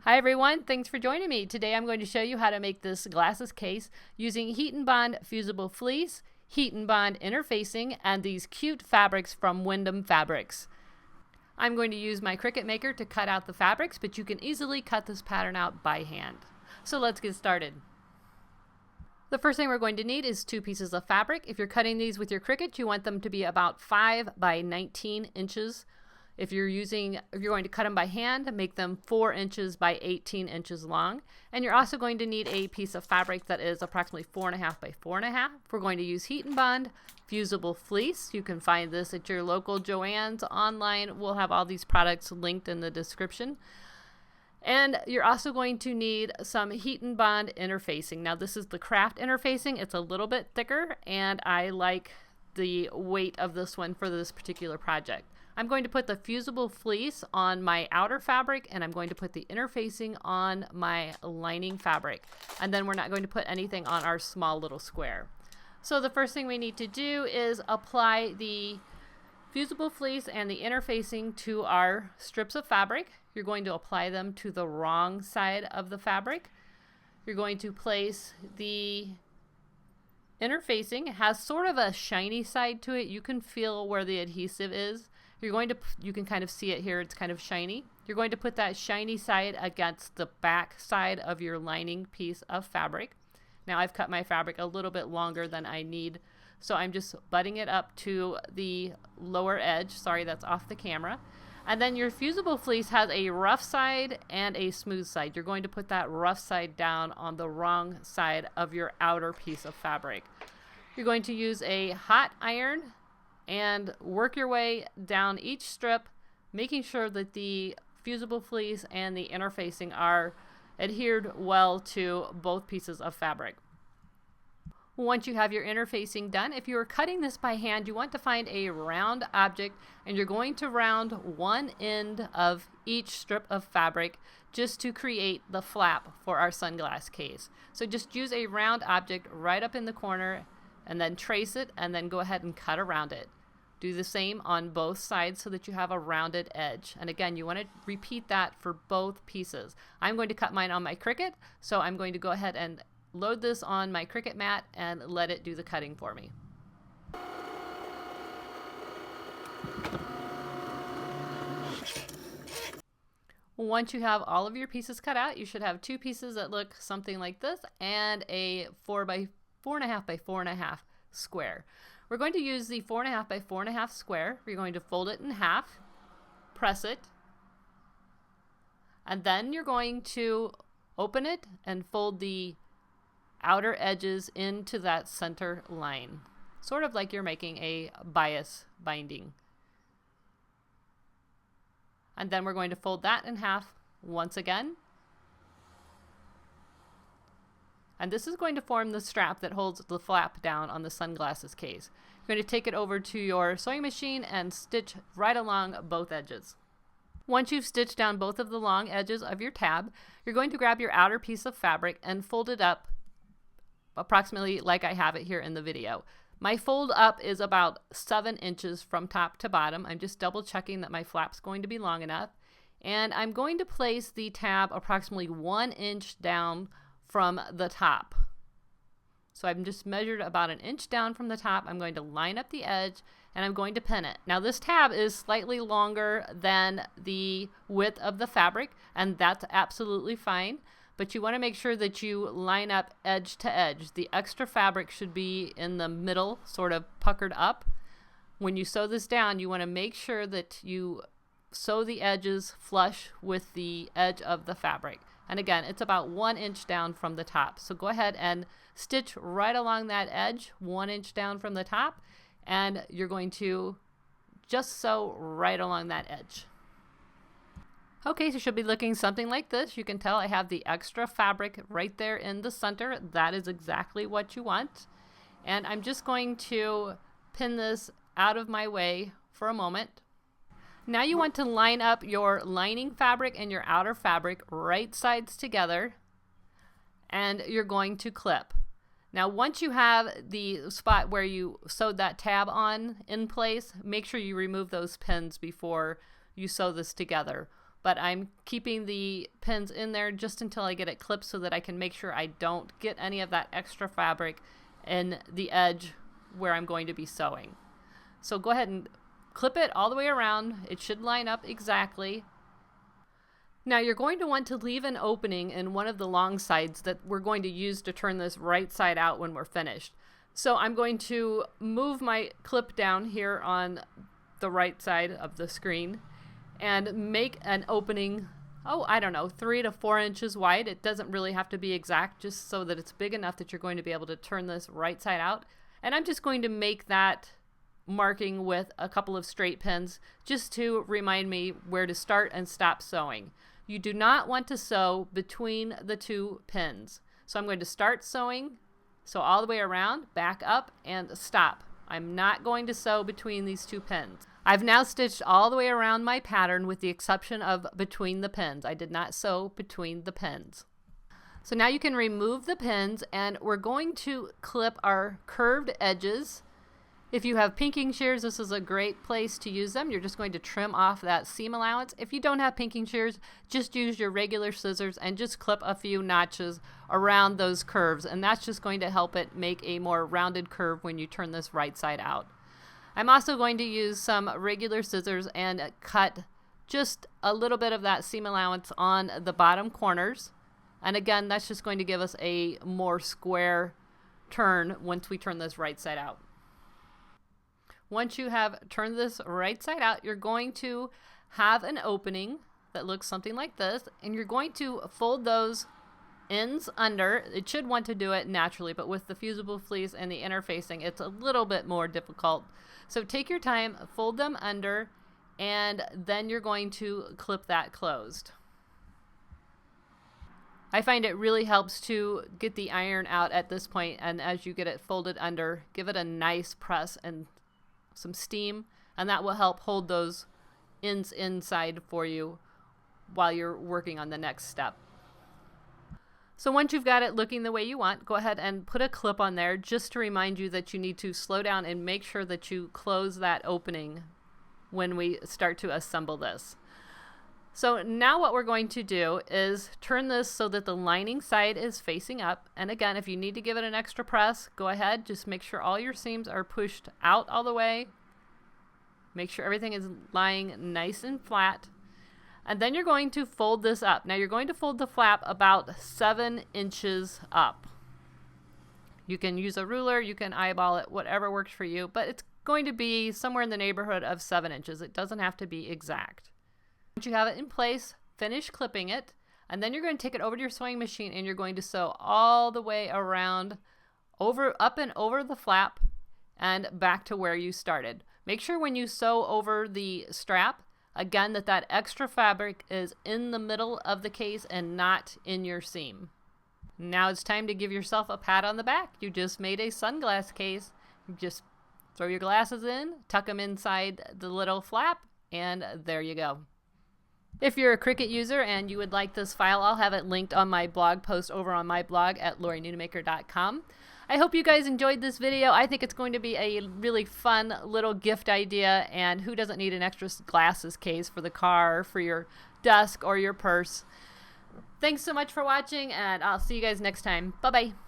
Hi everyone, thanks for joining me. Today I'm going to show you how to make this glasses case using HeatnBond fusible fleece, HeatnBond interfacing, and these cute fabrics from Wyndham Fabrics. I'm going to use my Cricut maker to cut out the fabrics, but you can easily cut this pattern out by hand. So let's get started. The first thing we're going to need is 2 pieces of fabric. If you're cutting these with your Cricut, you want them to be about 5 by 19 inches. If you're going to cut them by hand, make them 4 inches by 18 inches long. And you're also going to need a piece of fabric that is approximately 4.5 by 4.5. We're going to use HeatnBond fusible fleece. You can find this at your local Joann's online. We'll have all these products linked in the description. And you're also going to need some HeatnBond interfacing. Now this is the craft interfacing. It's a little bit thicker, and I like the weight of this one for this particular project. I'm going to put the fusible fleece on my outer fabric, and I'm going to put the interfacing on my lining fabric. And then we're not going to put anything on our small little square. So the first thing we need to do is apply the fusible fleece and the interfacing to our strips of fabric. You're going to apply them to the wrong side of the fabric. You're going to place the interfacing. It has sort of a shiny side to it. You can feel where the adhesive is. You can kind of see it here. It's kind of shiny. You're going to put that shiny side against the back side of your lining piece of fabric. Now I've cut my fabric a little bit longer than I need, so I'm just butting it up to the lower edge. Sorry, that's off the camera. And then your fusible fleece has a rough side and a smooth side. You're going to put that rough side down on the wrong side of your outer piece of fabric. You're going to use a hot iron and work your way down each strip, making sure that the fusible fleece and the interfacing are adhered well to both pieces of fabric. Once you have your interfacing done, if you are cutting this by hand, you want to find a round object, and you're going to round one end of each strip of fabric just to create the flap for our sunglass case. So just use a round object right up in the corner and then trace it, and then go ahead and cut around it. Do the same on both sides so that you have a rounded edge. And again, you want to repeat that for both pieces. I'm going to cut mine on my Cricut, so I'm going to go ahead and load this on my Cricut mat and let it do the cutting for me. Once you have all of your pieces cut out, you should have 2 pieces that look something like this and a 4 by 4.5 by 4.5 square. We're going to use the 4.5 by 4.5 square. We're going to fold it in half, press it, and then you're going to open it and fold the outer edges into that center line, sort of like you're making a bias binding. And then we're going to fold that in half once again. And this is going to form the strap that holds the flap down on the sunglasses case. You're going to take it over to your sewing machine and stitch right along both edges. Once you've stitched down both of the long edges of your tab, you're going to grab your outer piece of fabric and fold it up approximately like I have it here in the video. My fold up is about 7 inches from top to bottom. I'm just double checking that my flap's going to be long enough. And I'm going to place the tab approximately 1 inch down from the top. So I've just measured about 1 inch down from the top. I'm going to line up the edge and I'm going to pin it. Now this tab is slightly longer than the width of the fabric, and that's absolutely fine. But you want to make sure that you line up edge to edge. The extra fabric should be in the middle, sort of puckered up. When you sew this down, you want to make sure that you sew the edges flush with the edge of the fabric. And again, it's about 1 inch down from the top. So go ahead and stitch right along that edge, 1 inch down from the top, and you're going to just sew right along that edge. Okay, so it should be looking something like this. You can tell I have the extra fabric right there in the center. That is exactly what you want. And I'm just going to pin this out of my way for a moment. Now you want to line up your lining fabric and your outer fabric right sides together, and you're going to clip. Now once you have the spot where you sewed that tab on in place, make sure you remove those pins before you sew this together. but I'm keeping the pins in there just until I get it clipped so that I can make sure I don't get any of that extra fabric in the edge where I'm going to be sewing. So go ahead and clip it all the way around. It should line up exactly. Now you're going to want to leave an opening in one of the long sides that we're going to use to turn this right side out when we're finished. So I'm going to move my clip down here on the right side of the screen and make an opening, I don't know, 3 to 4 inches wide. It doesn't really have to be exact, just so that it's big enough that you're going to be able to turn this right side out. And I'm just going to make that marking with a couple of straight pins just to remind me where to start and stop sewing. You do not want to sew between the 2 pins. So I'm going to start sewing, sew all the way around, back up, and stop. I'm not going to sew between these 2 pins. I've now stitched all the way around my pattern with the exception of between the pins. I did not sew between the pins. So now you can remove the pins, and we're going to clip our curved edges. If you have pinking shears, this is a great place to use them. You're just going to trim off that seam allowance. If you don't have pinking shears, just use your regular scissors and just clip a few notches around those curves, and that's just going to help it make a more rounded curve when you turn this right side out. I'm also going to use some regular scissors and cut just a little bit of that seam allowance on the bottom corners. And again, that's just going to give us a more square turn once we turn this right side out. Once you have turned this right side out, you're going to have an opening that looks something like this, and you're going to fold those ends under. It should want to do it naturally, but with the fusible fleece and the interfacing, it's a little bit more difficult. So take your time, fold them under, and then you're going to clip that closed. I find it really helps to get the iron out at this point, and as you get it folded under, give it a nice press and some steam, and that will help hold those ends inside for you while you're working on the next step. So once you've got it looking the way you want, go ahead and put a clip on there just to remind you that you need to slow down and make sure that you close that opening when we start to assemble this. So now what we're going to do is turn this so that the lining side is facing up. And again, if you need to give it an extra press, go ahead. Just make sure all your seams are pushed out all the way. Make sure everything is lying nice and flat. And then you're going to fold this up. Now you're going to fold the flap about 7 inches up. You can use a ruler, you can eyeball it, whatever works for you, but it's going to be somewhere in the neighborhood of 7 inches. It doesn't have to be exact. Once you have it in place, finish clipping it, and then you're going to take it over to your sewing machine and you're going to sew all the way around, up and over the flap and back to where you started. Make sure when you sew over the strap, again, that extra fabric is in the middle of the case and not in your seam. Now it's time to give yourself a pat on the back. You just made a sunglass case. You just throw your glasses in, tuck them inside the little flap, and there you go. If you're a Cricut user and you would like this file, I'll have it linked on my blog post over on my blog at LoriNunemaker.com. I hope you guys enjoyed this video. I think it's going to be a really fun little gift idea, and who doesn't need an extra glasses case for the car, for your desk, or your purse. Thanks so much for watching, and I'll see you guys next time. Bye-bye.